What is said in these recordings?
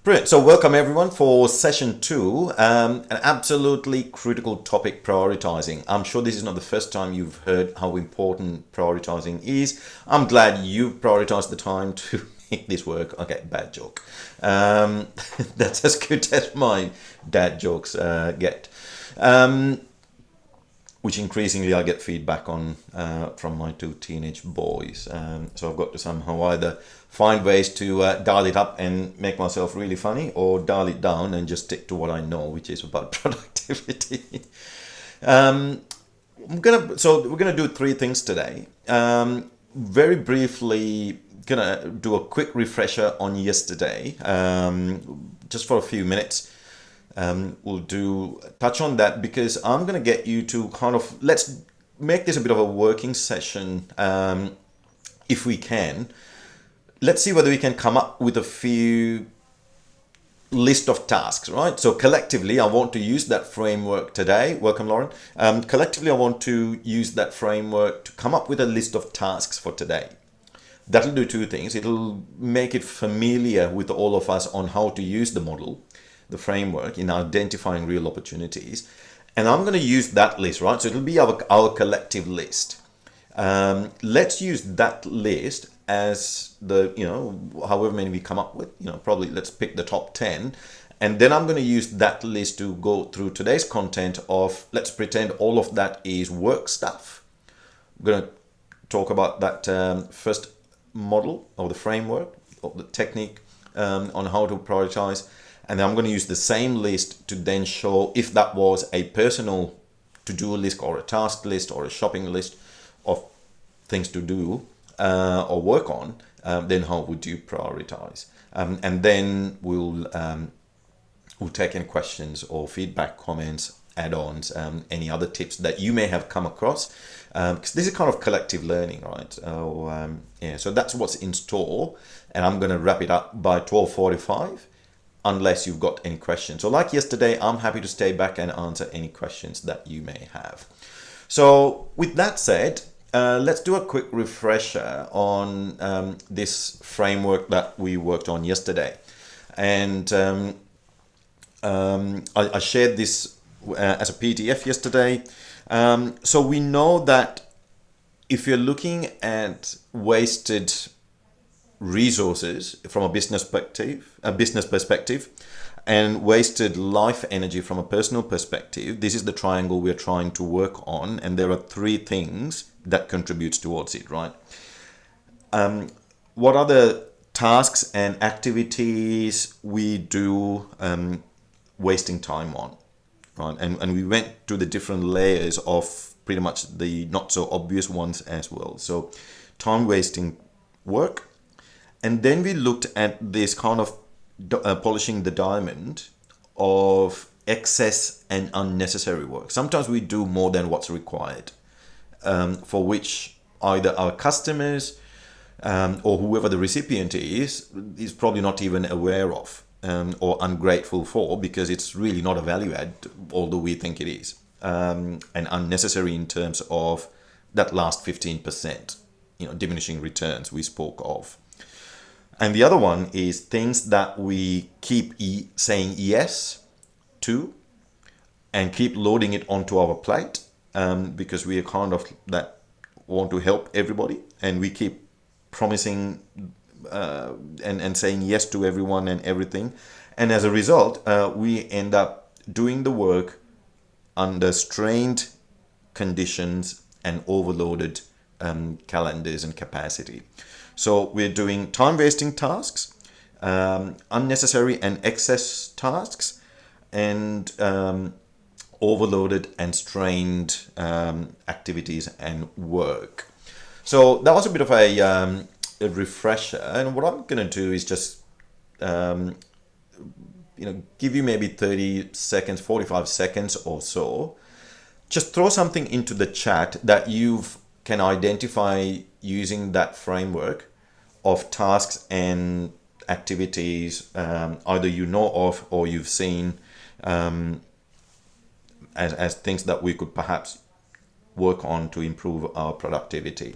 Brilliant. So welcome everyone for session 2, an absolutely critical topic, prioritizing. I'm sure this is not the first time you've heard how important prioritizing is. I'm glad you've prioritized the time to make this work. Okay, bad joke. That's as good as my dad jokes get. Which increasingly I get feedback on from my 2 teenage boys. So I've got to somehow either find ways to dial it up and make myself really funny, or dial it down and just stick to what I know, which is about productivity. So we're gonna do 3 things today. Very briefly, gonna do a quick refresher on yesterday, just for a few minutes. We'll touch on that because I'm going to get you to let's make this a bit of a working session, if we can. Let's see whether we can come up with a few list of tasks, right? So collectively, I want to use that framework today. Welcome, Lauren. Collectively, I want to use that framework to come up with a list of tasks for today. That'll do 2 things. It'll make it familiar with all of us on how to use the model, the framework, in identifying real opportunities. And I'm going to use that list, right? So it'll be our collective list. Let's use that list as however many we come up with, probably let's pick the top 10. And then I'm going to use that list to go through today's content of, let's pretend all of that is work stuff. I'm going to talk about that first model or the framework or the technique on how to prioritize. And then I'm going to use the same list to then show if that was a personal to-do list or a task list or a shopping list of things to do or work on, then how would you prioritize? And then we'll take any questions or feedback, comments, add-ons, any other tips that you may have come across. Because this is kind of collective learning, right? So that's what's in store. And I'm going to wrap it up by 12:45. Unless you've got any questions. So like yesterday, I'm happy to stay back and answer any questions that you may have. So with that said, let's do a quick refresher on this framework that we worked on yesterday. And I shared this as a PDF yesterday. So we know that if you're looking at wasted resources from a business perspective, and wasted life energy from a personal perspective, this is the triangle we're trying to work on, and there are 3 things that contributes towards it, right? What are the tasks and activities we do wasting time on, right? And we went to the different layers of pretty much the not so obvious ones as well. So time wasting work. And then we looked at this kind of polishing the diamond of excess and unnecessary work. Sometimes we do more than what's required, for which either our customers or whoever the recipient is probably not even aware of or ungrateful for, because it's really not a value add, although we think it is, and unnecessary in terms of that last 15%, diminishing returns we spoke of. And the other one is things that we keep saying yes to and keep loading it onto our plate, because we are kind of that want to help everybody, and we keep promising and saying yes to everyone and everything. And as a result, we end up doing the work under strained conditions and overloaded calendars and capacity. So we're doing time-wasting tasks, unnecessary and excess tasks, and overloaded and strained activities and work. So that was a bit of a refresher. And what I'm going to do is just give you maybe 30 seconds, 45 seconds or so. Just throw something into the chat that you can identify using that framework of tasks and activities, either you know of or you've seen as things that we could perhaps work on to improve our productivity.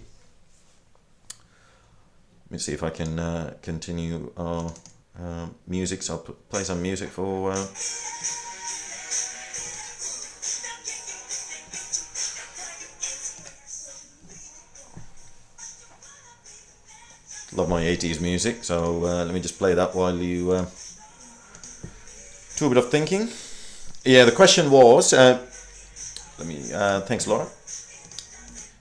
Let me see if I can continue our music, so I'll play some music for love my 80s music, so let me just play that while you do a bit of thinking. Yeah, the question was thanks Laura.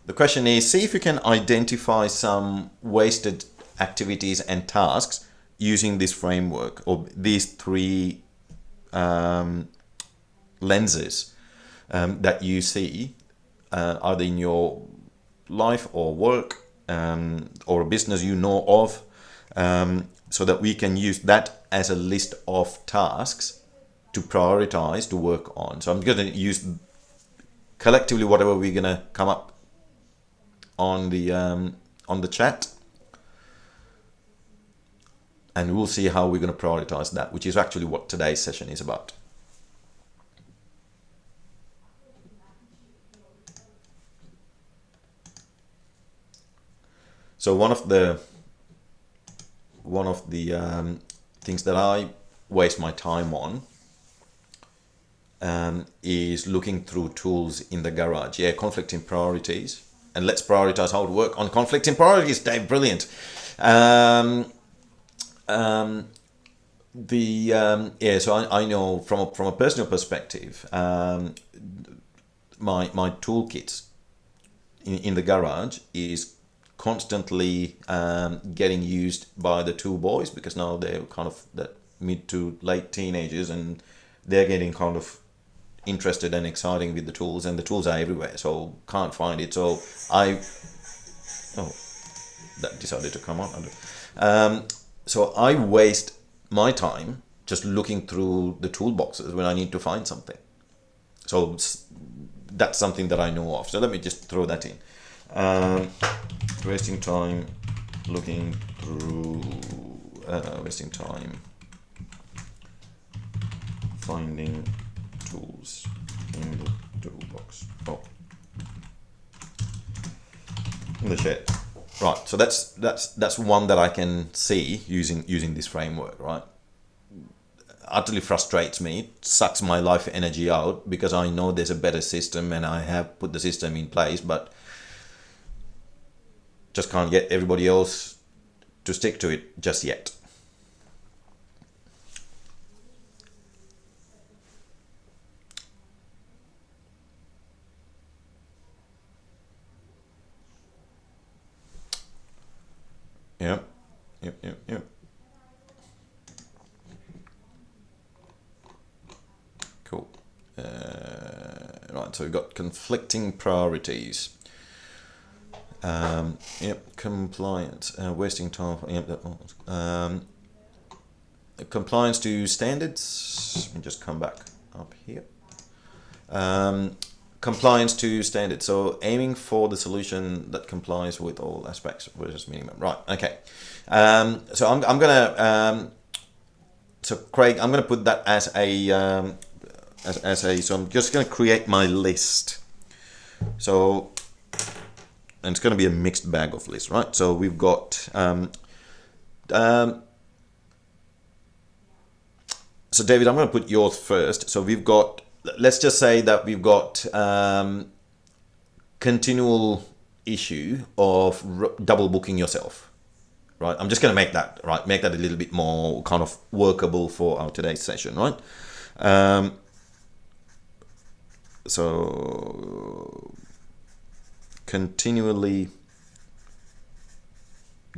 The question is, see if you can identify some wasted activities and tasks using this framework or these three lenses that you see either in your life or work or a business you know of, so that we can use that as a list of tasks to prioritize, to work on. So I'm going to use collectively whatever we're going to come up on the chat, and we'll see how we're going to prioritize that, which is actually what today's session is about. So one of the things that I waste my time on is looking through tools in the garage. Yeah, conflicting priorities. And let's prioritize how to work on conflicting priorities, Dave. Brilliant. Yeah, so I know from a personal perspective, my toolkit in the garage is constantly getting used by the two boys, because now they're kind of that mid to late teenagers, and they're getting kind of interested and exciting with the tools, and the tools are everywhere, so can't find it. So that decided to come on. So I waste my time just looking through the toolboxes when I need to find something. So that's something that I know of. So let me just throw that in. Wasting time looking through, wasting time finding tools in the toolbox. In the shed. Right, so that's one that I can see using this framework, right? Utterly frustrates me, sucks my life energy out, because I know there's a better system and I have put the system in place, but just can't get everybody else to stick to it just yet. Yep. Cool. Right, so we've got conflicting priorities. Compliance, wasting time. Compliance to standards. Let me just come back up here. Compliance to standards. So aiming for the solution that complies with all aspects versus minimum. Right. Okay. So I'm gonna. So Craig, I'm gonna put that as a. So I'm just gonna create my list. So. And it's going to be a mixed bag of lists, right? So we've got so David, I'm going to put yours first. So we've got, let's just say that we've got continual issue of double booking yourself, right? I'm just going to make that a little bit more kind of workable for our today's session, right? So continually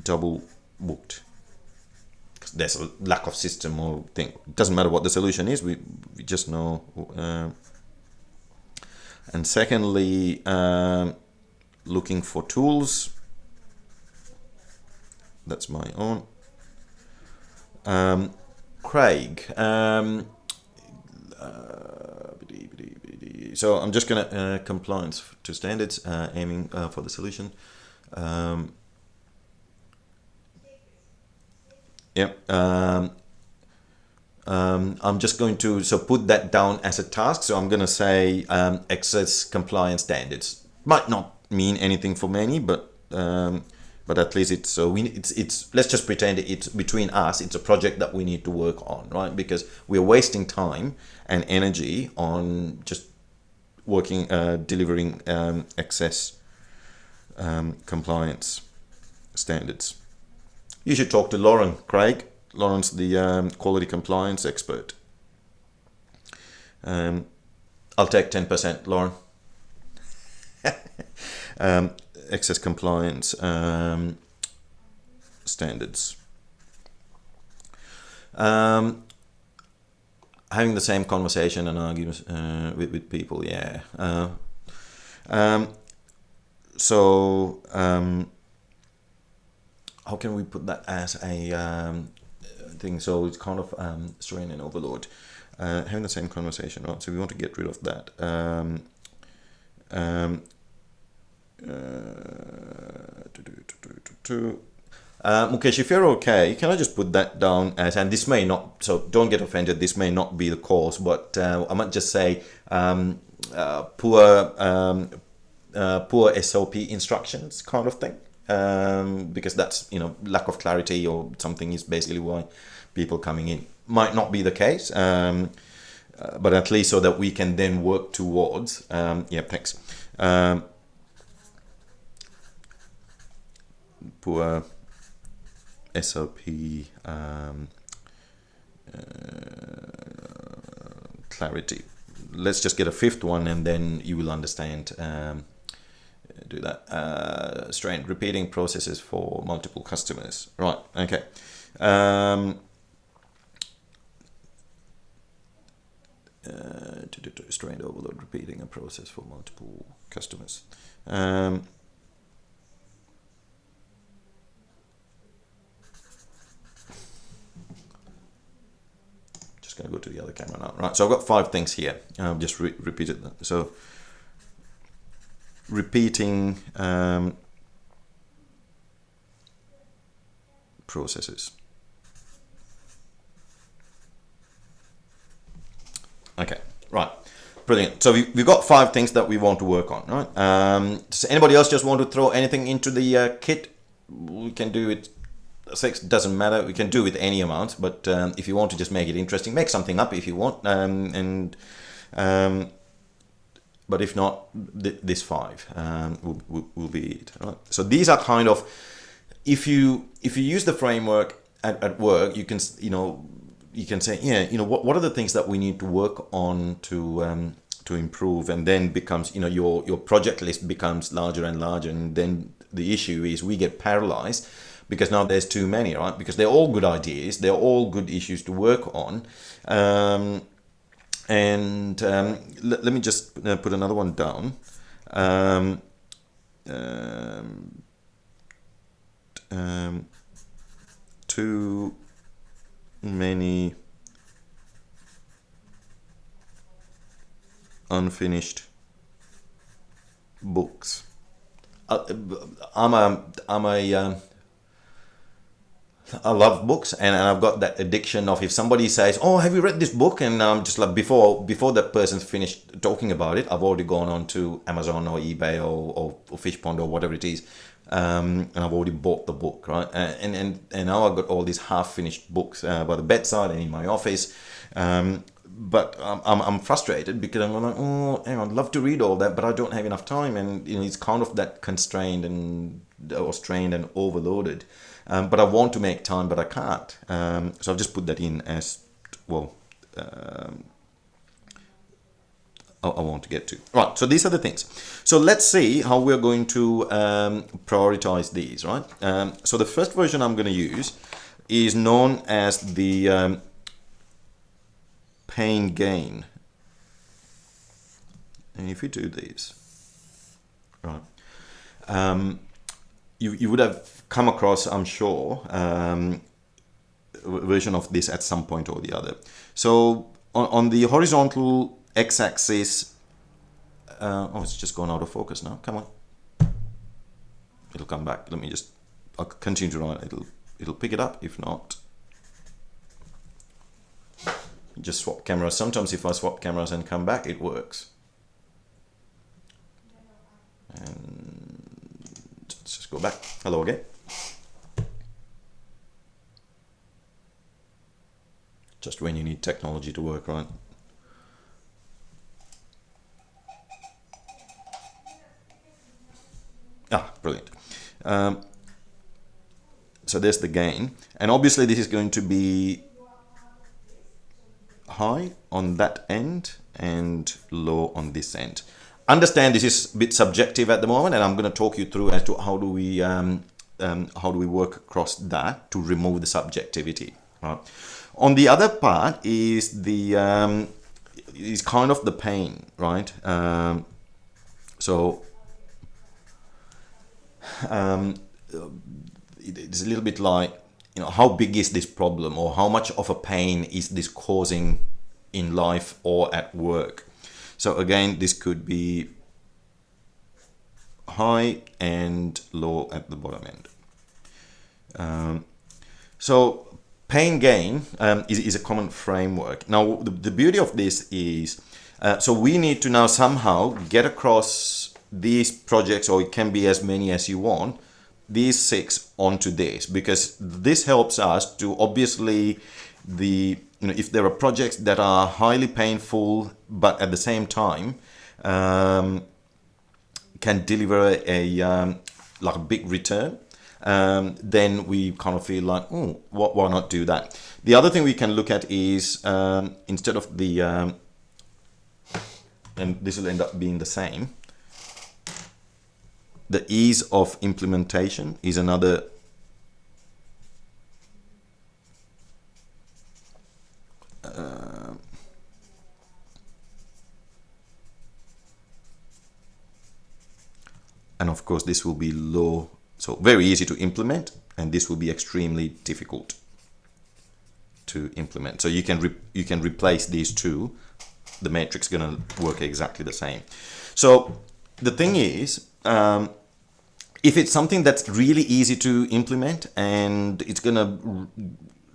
double booked. There's a lack of system or thing. It doesn't matter what the solution is. We just know. And secondly, looking for tools. That's my own. Craig. So I'm just gonna compliance to standards, aiming for the solution. I'm just going to put that down as a task. So I'm gonna say access compliance standards. Might not mean anything for many, but but at least it's so it's let's just pretend it's between us. It's a project that we need to work on, right? Because we're wasting time and energy on just working, delivering excess compliance standards. You should talk to Lauren Craig. Lauren's the quality compliance expert. I'll take 10%, Lauren. Excess compliance standards. Having the same conversation and arguments with people, yeah. How can we put that as a thing? So it's kind of strain and overload. Having the same conversation, right? So we want to get rid of that. Mukesh, if you're okay, can I just put that down as, and this may not, so don't get offended, this may not be the cause, but I might just say poor SOP instructions kind of thing, because that's, you know, lack of clarity or something is basically why people coming in. Might not be the case, but at least so that we can then work towards, yeah, thanks. Poor SOP clarity. Let's just get a fifth one and then you will understand. Do that. Strain, repeating processes for multiple customers. Right, okay. Strain overload, repeating a process for multiple customers. Going to go to the other camera now. Right, so I've got 5 things here. I've just repeated them. So repeating processes. Okay, right, brilliant. So we've got 5 things that we want to work on, right? Does anybody else just want to throw anything into the kit? We can do it. 6 doesn't matter. We can do with any amount, but if you want to just make it interesting, make something up if you want. But if not, this 5 will be it. Right? So these are kind of, if you use the framework at work, you can say, yeah, what are the things that we need to work on to improve, and then becomes, your project list becomes larger and larger, and then the issue is we get paralyzed. Because now there's too many, right? Because they're all good ideas, they're all good issues to work on. Let me just put another one down. Too many unfinished books. I love books, and I've got that addiction of, if somebody says, "Oh, have you read this book?" and I'm just like, before that person's finished talking about it, I've already gone on to Amazon or eBay or Fishpond or whatever it is, and I've already bought the book, right? And now I've got all these half-finished books by the bedside and in my office, but I'm frustrated because I'm like, oh, I'd love to read all that, but I don't have enough time, and it's kind of that constrained or strained and overloaded. But I want to make time, but I can't. So I've just put that in as, well, I want to get to. Right, so these are the things. So let's see how we're going to prioritize these, right? So the first version I'm going to use is known as the pain gain. And if we do these, right, you would have come across, I'm sure, a version of this at some point or the other. So on the horizontal x-axis, oh, it's just gone out of focus now. Come on, it'll come back. Let me just, I'll continue to run. It'll pick it up. If not, just swap cameras. Sometimes if I swap cameras and come back, it works. And let's just go back. Hello again. just when you need technology to work, right? Ah, brilliant. So there's the gain, and obviously this is going to be high on that end and low on this end. Understand this is a bit subjective at the moment, and I'm going to talk you through as to how do we work across that to remove the subjectivity. Right? On the other part is the is kind of the pain, right? So it's a little bit like, you know, how big is this problem, or how much of a pain is this causing in life or at work? So again, this could be high and low at the bottom end. So pain gain is a common framework. Now, the beauty of this is, so we need to now somehow get across these projects, or it can be as many as you want, these 6 onto this, because this helps us to obviously if there are projects that are highly painful but at the same time can deliver a like a big return, then we kind of feel like, oh, why not do that? The other thing we can look at is instead of the and this will end up being the same, the ease of implementation is another and of course this will be low, so very easy to implement, and this will be extremely difficult to implement. So you can replace these two, the matrix is going to work exactly the same. So the thing is, if it's something that's really easy to implement and it's going to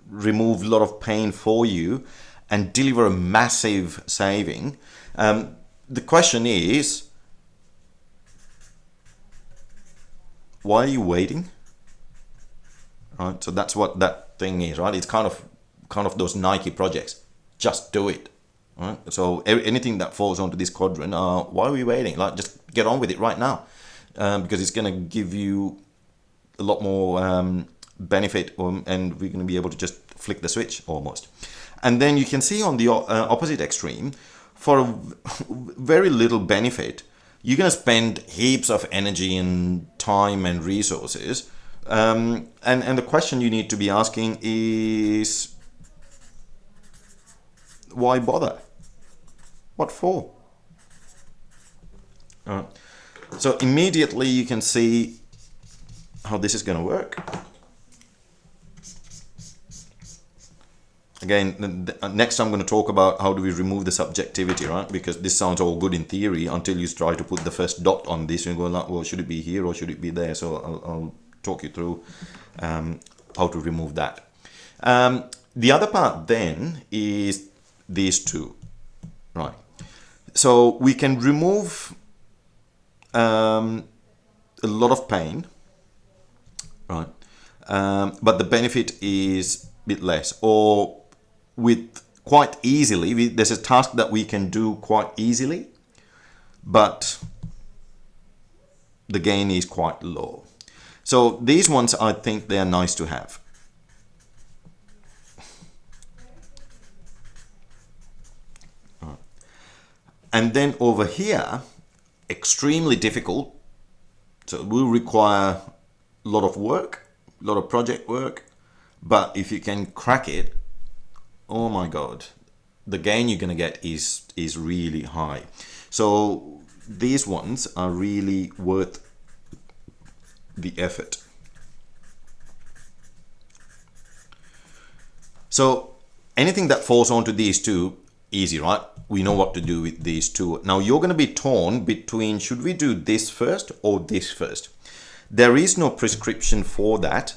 remove a lot of pain for you and deliver a massive saving, the question is, why are you waiting? Right, so that's what that thing is, right? It's kind of those Nike projects. Just do it. Right? So anything that falls onto this quadrant, why are we waiting? Like, just get on with it right now, because it's going to give you a lot more benefit, and we're going to be able to just flick the switch almost. And then you can see on the opposite extreme, for a very little benefit, you're going to spend heaps of energy and time and resources. And the question you need to be asking is, why bother? What for? So immediately you can see how this is going to work. Again, next I'm going to talk about how do we remove the subjectivity, right? Because this sounds all good in theory until you try to put the first dot on this and go like, well, should it be here or should it be there? So I'll talk you through how to remove that. The other part then is these two, right? So we can remove a lot of pain, right? But the benefit is a bit less, or with quite easily, there's a task that we can do quite easily, but the gain is quite low. So these ones, I think they are nice to have. And then over here, extremely difficult. So it will require a lot of work, a lot of project work. But if you can crack it, oh my God, the gain you're going to get is really high. So these ones are really worth the effort. So anything that falls onto these two, easy, right? We know what to do with these two. Now you're going to be torn between, should we do this first or this first? There is no prescription for that.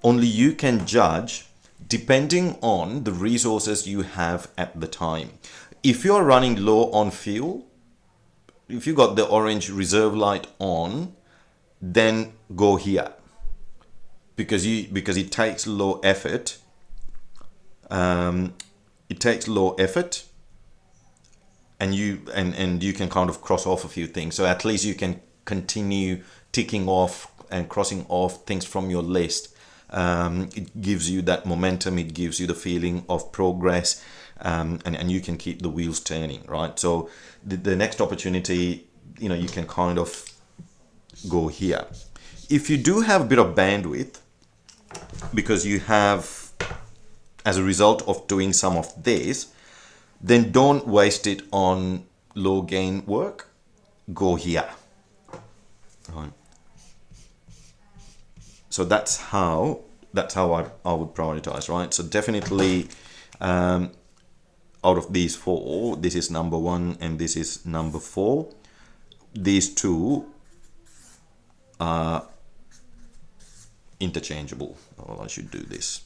Only you can judge depending on the resources you have at the time. If you're running low on fuel, if you got the orange reserve light on, then go here, because it takes low effort it takes low effort, and you can kind of cross off a few things. So at least you can continue ticking off and crossing off things from your list. It gives you that momentum, it gives you the feeling of progress, and you can keep the wheels turning, right? So the next opportunity, you can kind of go here. If you do have a bit of bandwidth, because you have, as a result of doing some of this, then don't waste it on low gain work. Go here. Right. So that's how I would prioritize, right? So definitely out of these four, this is number one and this is number four. These two are interchangeable. Well, I should do this.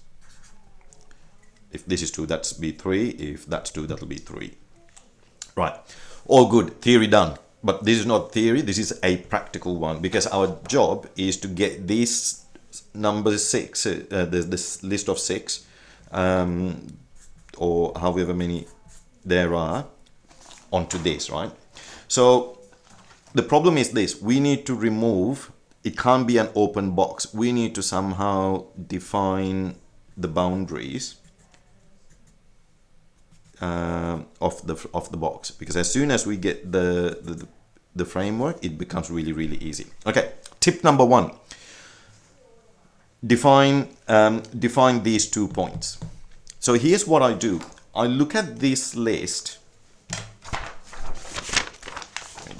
If this is 2, that's be 3. If that's 2, that'll be 3. Right. All good. Theory done. But this is not theory. This is a practical one, because our job is to get this number 6, this list of 6, or however many there are, onto this, right? So the problem is this. We need to remove, it can't be an open box. We need to somehow define the boundaries of the box, because as soon as we get the framework, it becomes really easy. Okay, tip number 1: define these 2 points. So here's what I do. I look at this list. I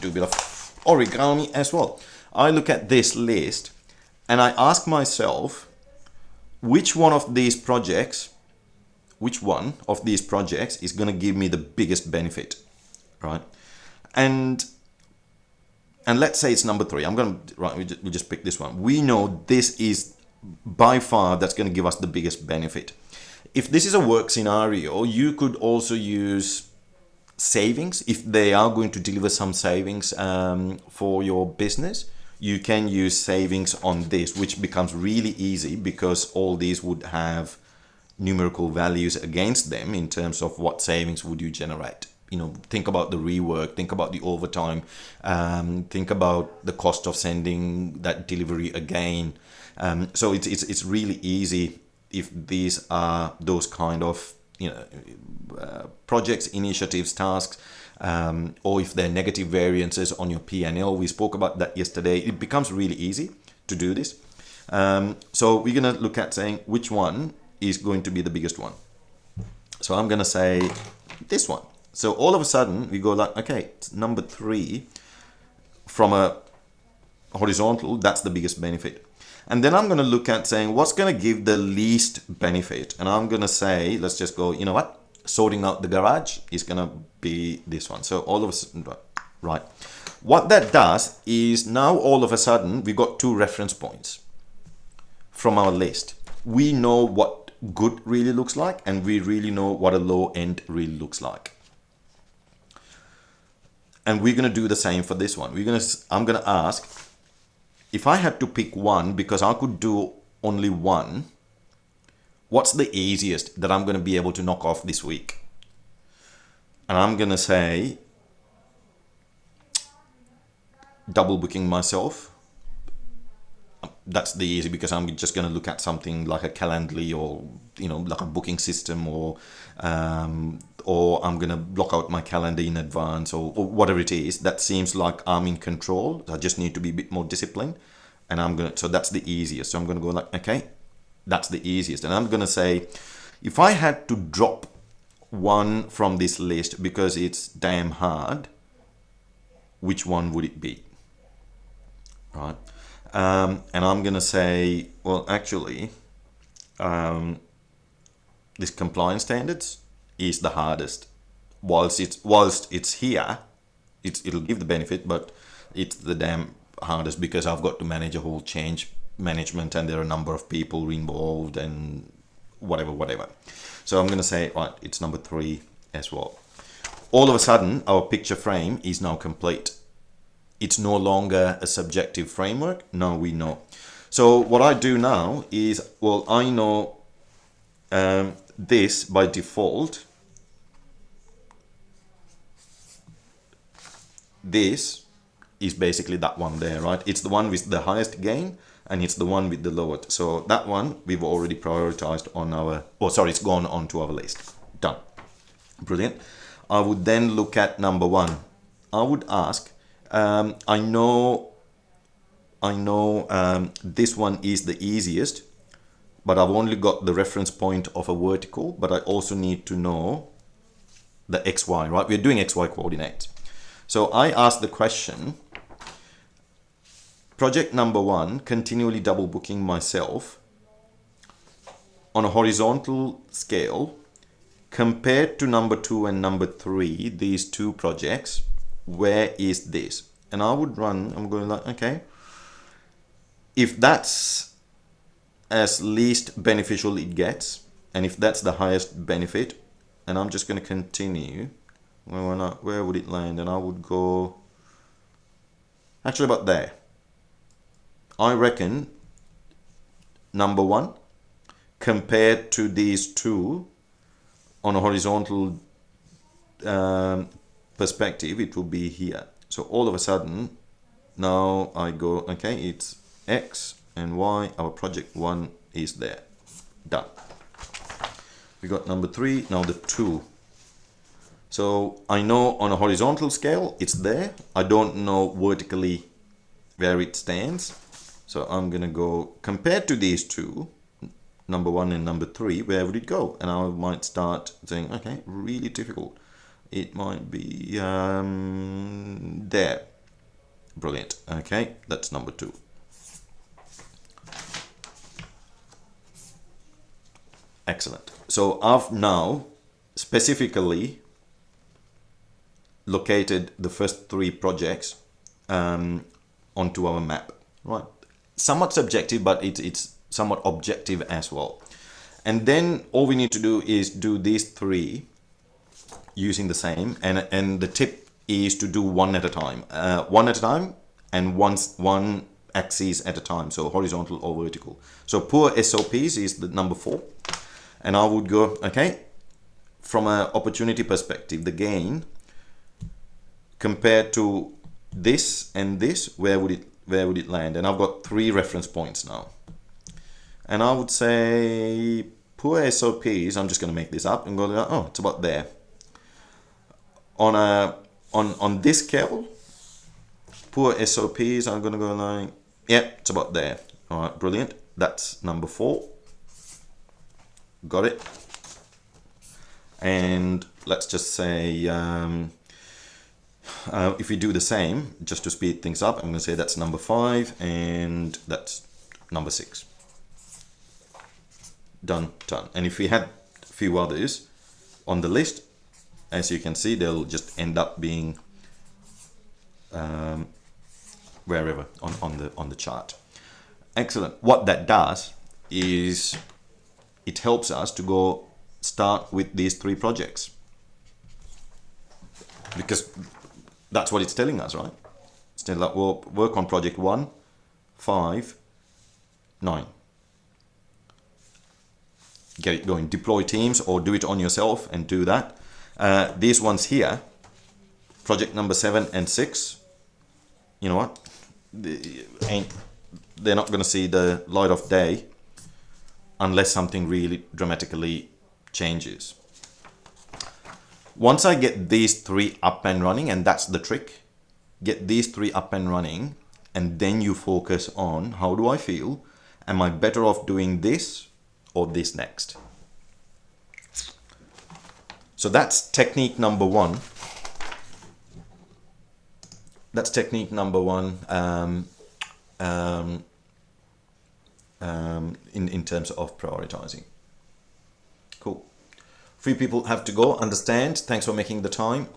do a bit of origami as well. I look at this list and I ask myself, which one of these projects is going to give me the biggest benefit, right? And let's say it's number 3. We just pick this one. We know this is by far that's going to give us the biggest benefit. If this is a work scenario, you could also use savings. If they are going to deliver some savings for your business, you can use savings on this, which becomes really easy because all these would have numerical values against them in terms of what savings would you generate. Think about the rework, think about the overtime, think about the cost of sending that delivery again. So it's really easy if these are those kind of projects, initiatives, tasks, or if they're negative variances on your P&L. We spoke about that yesterday. It becomes really easy to do this. So we're going to look at saying which one is going to be the biggest one. So I'm going to say this one. So all of a sudden we go like, okay, it's number 3 from a horizontal, that's the biggest benefit. And then I'm going to look at saying what's going to give the least benefit. And I'm going to say, let's just go, you know what? Sorting out the garage is going to be this one. So all of a sudden, right. What that does is now all of a sudden we got 2 reference points from our list. We know what good really looks like, and we really know what a low end really looks like. And we're going to do the same for this one. I'm going to ask, if I had to pick one, because I could do only one, what's the easiest that I'm going to be able to knock off this week? And I'm going to say double booking myself. That's the easy, because I'm just going to look at something like a Calendly or like a booking system, or I'm going to block out my calendar in advance, or whatever it is. That seems like I'm in control. I just need to be a bit more disciplined, and so that's the easiest. So I'm going to go like, okay, that's the easiest. And I'm going to say, if I had to drop one from this list because it's damn hard, which one would it be? Right. And I'm going to say, well, actually, this compliance standards is the hardest. Whilst it's here, it'll give the benefit, but it's the damn hardest, because I've got to manage a whole change management, and there are a number of people involved, and whatever. So I'm going to say, right, it's number 3 as well. All of a sudden, our picture frame is now complete. It's no longer a subjective framework. Now we know. So what I do now is, well, I know this by default this is basically that one there, right? It's the one with the highest gain and it's the one with the lowest. So that one we've already prioritized on our, oh sorry, it's gone onto our list. Done. Brilliant. I would then look at number one. I would ask, I know this one is the easiest, but I've only got the reference point of a vertical, but I also need to know the XY, right? We're doing XY coordinates. So I asked the question, project number one, continually double booking myself on a horizontal scale, compared to number two and number three, these two projects, where is this? And I would run, I'm going like, okay, if that's as least beneficial it gets, and if that's the highest benefit, and I'm just going to continue, where would it land? And I would go actually about there. I reckon number one compared to these two on a horizontal perspective, it will be here. So all of a sudden now I go, okay, it's X and Y, our project one is there. Done. We got number three, now the two. So I know on a horizontal scale it's there. I don't know vertically where it stands. So I'm gonna go compared to these two, number one and number three, where would it go? And I might start saying, okay, really difficult. It might be there. Brilliant. Okay, that's number two. Excellent. So I've now specifically located the first three projects onto our map, right? Somewhat subjective, but it's somewhat objective as well. And then all we need to do is do these three using the same, and the tip is to do one at a time, and one axis at a time, so horizontal or vertical. So poor SOPs is the number 4, and I would go, okay, from an opportunity perspective, the gain compared to this and this, where would it land? And I've got 3 reference points now, and I would say poor SOPs, I'm just going to make this up and go, oh, it's about there. On this scale, poor SOPs, I'm going to go like, yeah, it's about there. All right, brilliant. That's number 4. Got it. And let's just say, if we do the same, just to speed things up, I'm going to say that's number 5 and that's number 6. Done. And if we had a few others on the list, as you can see, they'll just end up being wherever on the chart. Excellent. What that does is it helps us to go start with these 3 projects, because that's what it's telling us, right? It's telling us, well, work on project 1, 5, 9. Get it going. Deploy teams or do it on yourself and do that. These ones here, project number 7 and 6, you know what? They're not going to see the light of day unless something really dramatically changes. Once I get these 3 up and running, and that's the trick, get these 3 up and running, and then you focus on, how do I feel? Am I better off doing this or this next? So that's technique number 1. That's technique number 1 in terms of prioritizing. Cool. 3 people have to go. Understand. Thanks for making the time.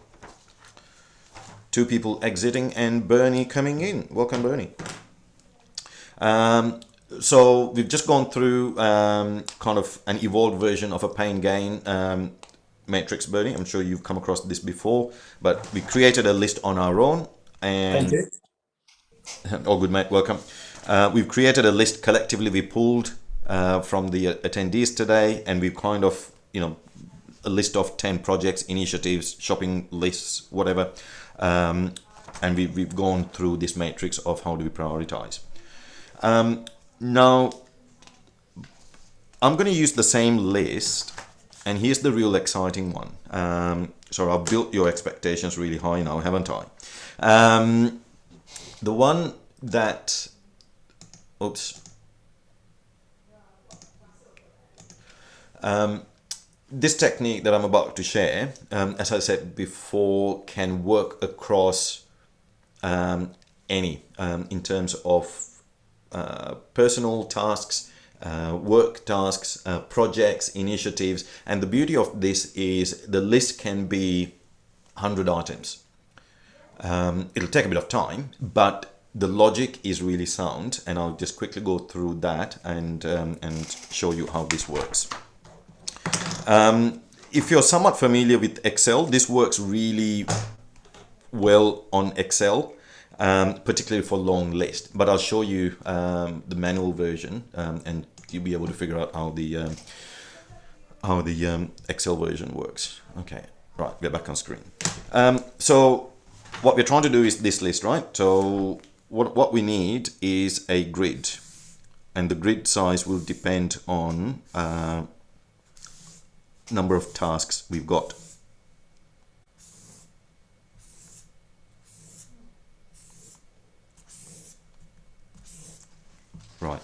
2 people exiting and Bernie coming in. Welcome, Bernie. So we've just gone through kind of an evolved version of a pain gain matrix, Bernie. I'm sure you've come across this before, but we created a list on our own. And Thank you. all good, mate. Welcome. We've created a list collectively. We pulled from the attendees today, and we've kind of, a list of 10 projects, initiatives, shopping lists, whatever, And we've gone through this matrix of how do we prioritize. Now, I'm going to use the same list, and here's the real exciting one. So I've built your expectations really high now, haven't I? The one that, oops. This technique that I'm about to share, as I said before, can work across any in terms of personal tasks, work tasks, projects, initiatives. And the beauty of this is the list can be 100 items. It'll take a bit of time, but the logic is really sound, and I'll just quickly go through that and show you how this works. If you're somewhat familiar with Excel, this works really well on Excel, particularly for long lists. But I'll show you the manual version, and you'll be able to figure out how the Excel version works. Okay, right, we're back on screen. So what we're trying to do is this list, right? So what we need is a grid, and the grid size will depend on number of tasks we've got. Right.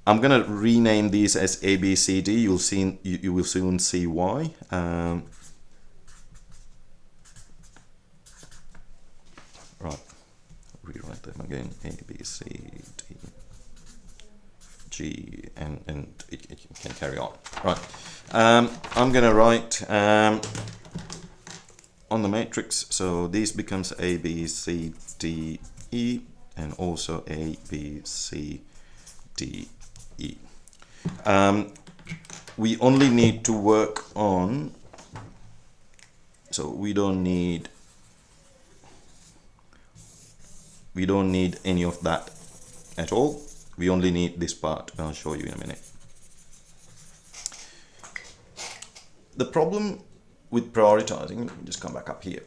I'm gonna rename these as A, B, C, D. You will soon see why. Right. Rewrite them again. A, B, C, D, G, and it can carry on. Right. I'm gonna write on the matrix. So this becomes A, B, C, D, E, and also A, B, C, D, E. We only need to work on, so we don't need any of that at all. We only need this part. I'll show you in a minute. The problem with prioritizing, let me just come back up here.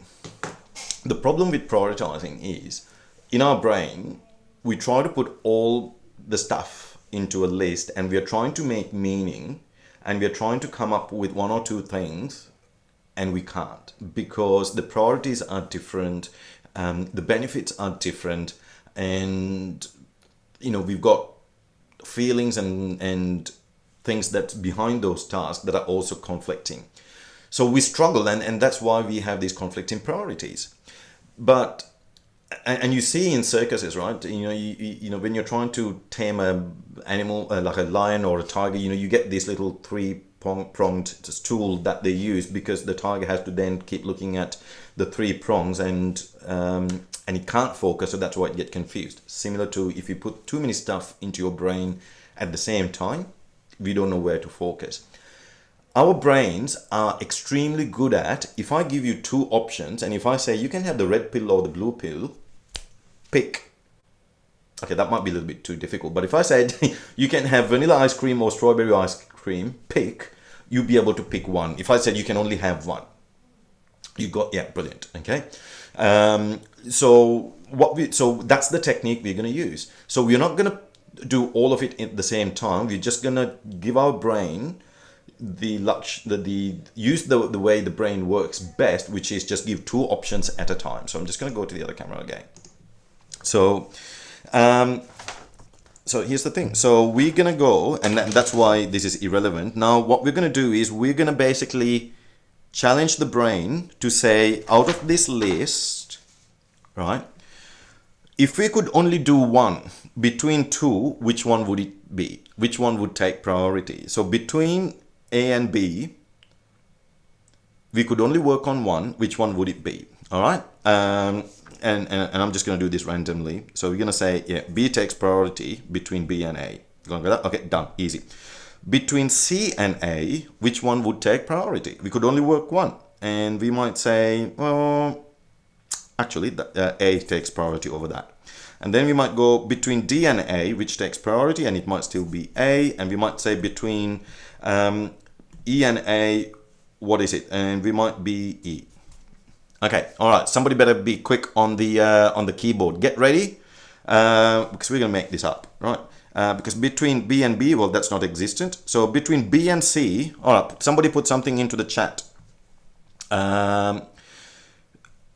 The problem with prioritizing is, in our brain, we try to put all the stuff into a list, and we are trying to make meaning, and we are trying to come up with one or two things, and we can't, because the priorities are different, the benefits are different, and we've got feelings and things that's behind those tasks that are also conflicting. So we struggle, and that's why we have these conflicting priorities. But and you see in circuses, right? You know when you're trying to tame an animal like a lion or a tiger, you get this little three-pronged tool that they use, because the tiger has to then keep looking at the three prongs, and it can't focus, so that's why it gets confused. Similar to if you put too many stuff into your brain at the same time, we don't know where to focus. Our brains are extremely good at, if I give you two options, and if I say you can have the red pill or the blue pill, pick. Okay, that might be a little bit too difficult, but if I said you can have vanilla ice cream or strawberry ice cream, pick, you'd be able to pick one. If I said you can only have one, you got, yeah, brilliant. Okay. So that's the technique we're going to use. So we're not going to do all of it at the same time. We're just going to give our brain use the way the brain works best, which is just give two options at a time. So I'm just going to go to the other camera again. So here's the thing. So we're going to go, and that's why this is irrelevant. Now what we're going to do is we're going to basically challenge the brain to say, out of this list, right, if we could only do one between two, which one would it be? Which one would take priority? So between A and B, we could only work on one. Which one would it be? All right. And I'm just going to do this randomly. So we're going to say, yeah, B takes priority between B and A. Going with that? Okay, done. Easy. Between C and A, which one would take priority? We could only work one. And we might say, well, actually, A takes priority over that. And then we might go between D and A, which takes priority, and it might still be A. And we might say between E and A, what is it? And we might be E. Okay, all right. Somebody better be quick on the keyboard. Get ready, because we're gonna make this up, right? Because between B and B, well, that's not existent. So between B and C, all right. Somebody put something into the chat.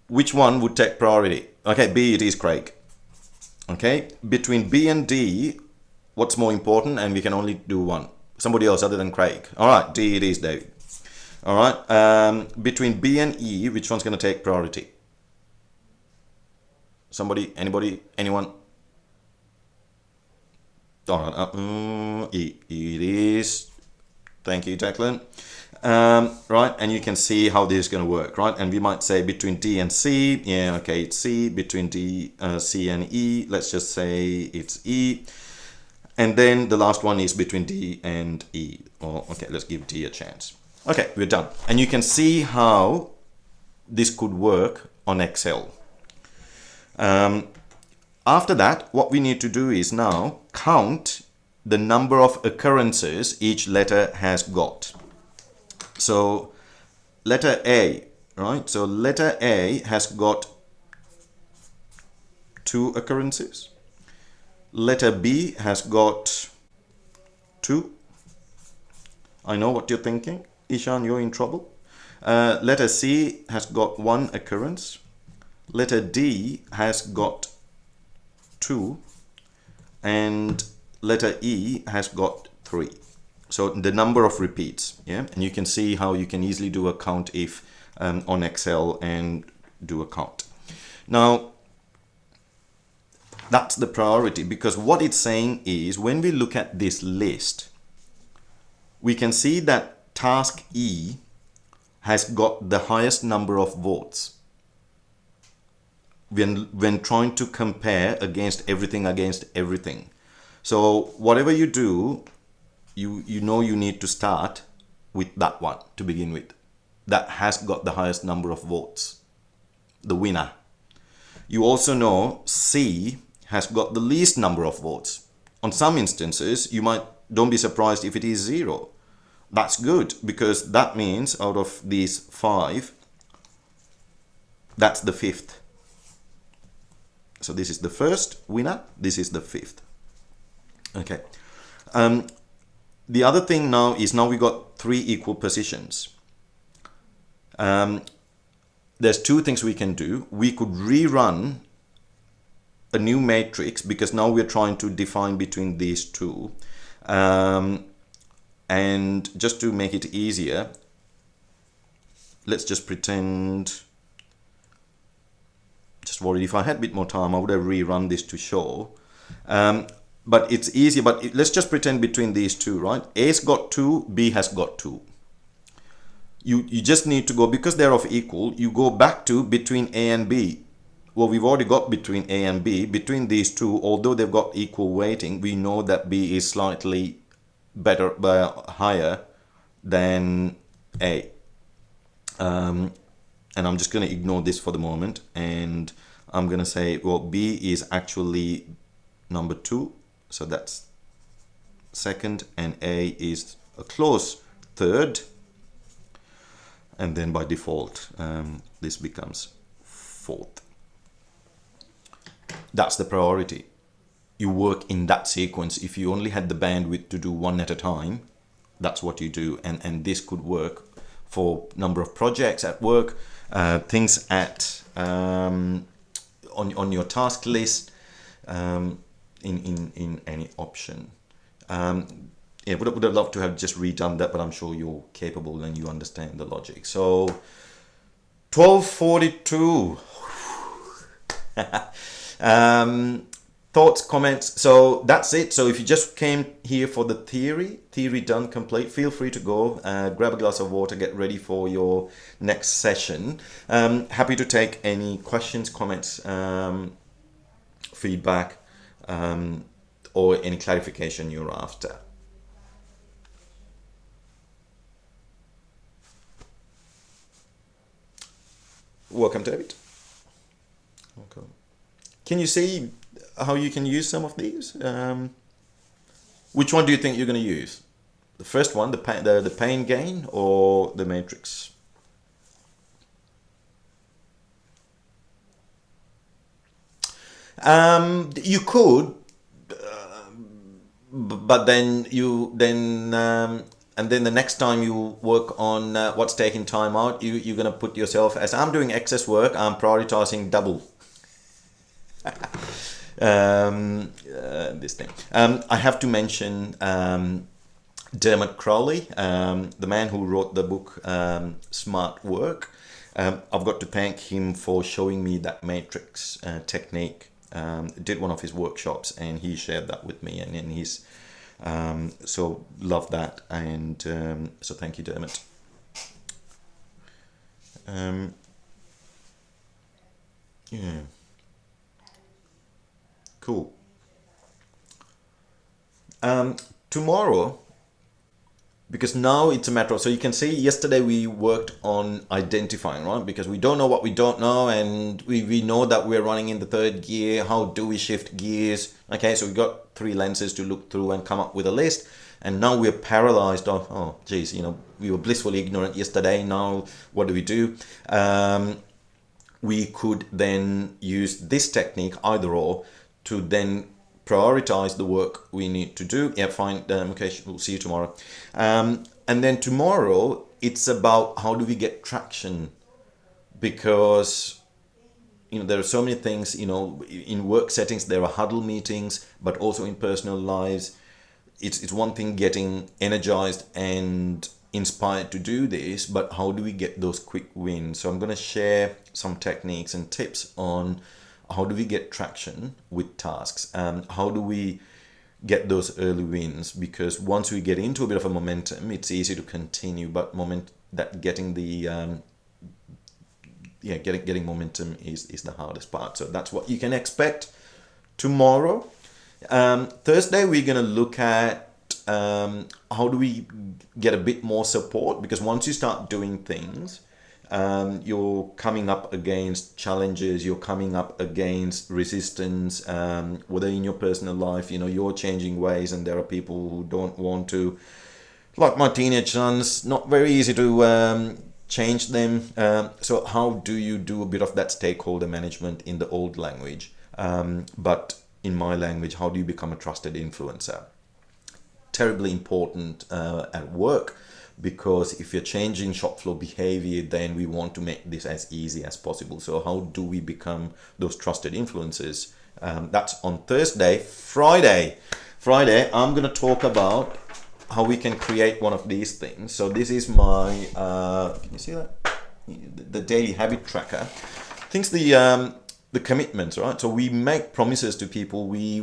Which one would take priority? Okay, B it is, Craig. Okay, between B and D, what's more important? And we can only do one. Somebody else other than Craig. All right, D it is, David. All right, between B and E, which one's going to take priority? Somebody, anybody, anyone? All right, E it is. Thank you, Declan. Right, and you can see how this is going to work, right? And we might say between D and C, yeah, okay, it's C. Between C and E, let's just say it's E. And then the last one is between D and E. Or, okay, let's give D a chance. Okay, we're done. And you can see how this could work on Excel. After that, what we need to do is now count the number of occurrences each letter has got. So letter A, right? So letter A has got 2 occurrences. Letter B has got 2. I know what you're thinking. Ishan, you're in trouble. Letter C has got 1 occurrence. Letter D has got 2. And letter E has got 3. So the number of repeats, yeah? And you can see how you can easily do a count if on Excel and do a count. Now, that's the priority, because what it's saying is when we look at this list, we can see that task E has got the highest number of votes when trying to compare against everything. So whatever you do, you know you need to start with that one to begin with. That has got the highest number of votes, the winner. You also know C has got the least number of votes. On some instances, don't be surprised if it is 0. That's good, because that means out of these 5, that's the 5th. So this is the first winner, this is the 5th. Okay. The other thing now is we got 3 equal positions. There's 2 things we can do. We could rerun a new matrix, because now we're trying to define between these 2. And just to make it easier, let's just pretend, just worried if I had a bit more time, I would have rerun this to show. But it's easier, but let's just pretend between these 2, right? A's got 2, B has got 2. You just need to go, because they're of equal, you go back to between A and B. Well, we've already got between A and B. Between these 2, although they've got equal weighting, we know that B is slightly better, higher than A. And I'm just going to ignore this for the moment, and I'm going to say, well, B is actually number 2, so that's second, and A is a close third, and then by default this becomes 4th. That's the priority. You work in that sequence. If you only had the bandwidth to do one at a time, that's what you do. And this could work for number of projects at work, things at on your task list, in any option. Yeah, would have loved to have just redone that, but I'm sure you're capable and you understand the logic. So 12:42. Thoughts, comments. So that's it. So if you just came here for the theory done, complete, feel free to go, grab a glass of water, get ready for your next session. Happy to take any questions, comments, feedback, or any clarification you're after. Welcome, David. Welcome. Can you see how you can use some of these? Which one do you think you're going to use? The first one, the pain gain, or the matrix? You could, but then and then the next time you work on what's taking time out, you're gonna put yourself as I'm doing excess work. I'm prioritizing double. This thing. I have to mention Dermot Crowley, the man who wrote the book Smart Work. I've got to thank him for showing me that matrix technique. Did one of his workshops and he shared that with me, and he's so love that, and so thank you, Dermot. Yeah, cool. Tomorrow, because now it's a matter of, so you can see yesterday we worked on identifying, right? Because we don't know what we don't know, and we know that we're running in the third gear. How do we shift gears? Okay, so we got 3 lenses to look through and come up with a list, and now we're paralyzed of, oh geez, we were blissfully ignorant yesterday. Now what do we do? We could then use this technique, either or, to then prioritize the work we need to do. Yeah, fine. Okay, we'll see you tomorrow. And then tomorrow, it's about how do we get traction, because there are so many things. In work settings there are huddle meetings, but also in personal lives. It's one thing getting energized and inspired to do this, but how do we get those quick wins? So I'm going to share some techniques and tips on how do we get traction with tasks. How do we get those early wins? Because once we get into a bit of a momentum, it's easy to continue, but getting momentum is the hardest part. So that's what you can expect tomorrow. Thursday, we're going to look at how do we get a bit more support, because once you start doing things, you're coming up against challenges, you're coming up against resistance, whether in your personal life, you're changing ways and there are people who don't want to, like my teenage sons, not very easy to change them. So how do you do a bit of that stakeholder management in the old language? But in my language, how do you become a trusted influencer? Terribly important at work, because if you're changing shop floor behavior, then we want to make this as easy as possible. So how do we become those trusted influencers? That's on Thursday. Friday, I'm going to talk about how we can create one of these things. So this is my, can you see that? The daily habit tracker. Things the commitments, right? So we make promises to people. We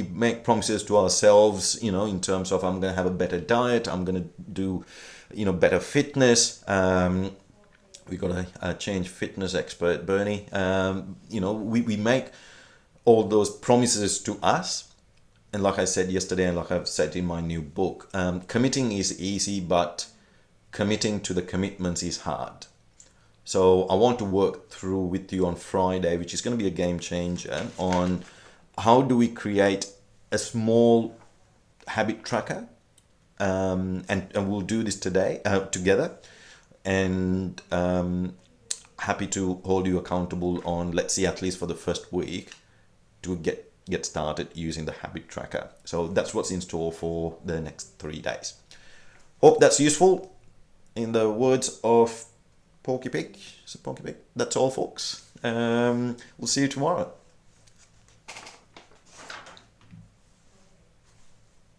make promises to ourselves, in terms of I'm going to have a better diet. I'm going to do, better fitness. We got a change fitness expert, Bernie. We make all those promises to us. And like I said yesterday, and like I've said in my new book, committing is easy, but committing to the commitments is hard. So I want to work through with you on Friday, which is going to be a game changer, on how do we create a small habit tracker, and we'll do this today together, and happy to hold you accountable on, let's see, at least for the first week, to get started using the habit tracker. So that's what's in store for the next 3 days. Hope that's useful. In the words of Porky Pig. Is it Porky Pig? That's all, folks. We'll see you tomorrow.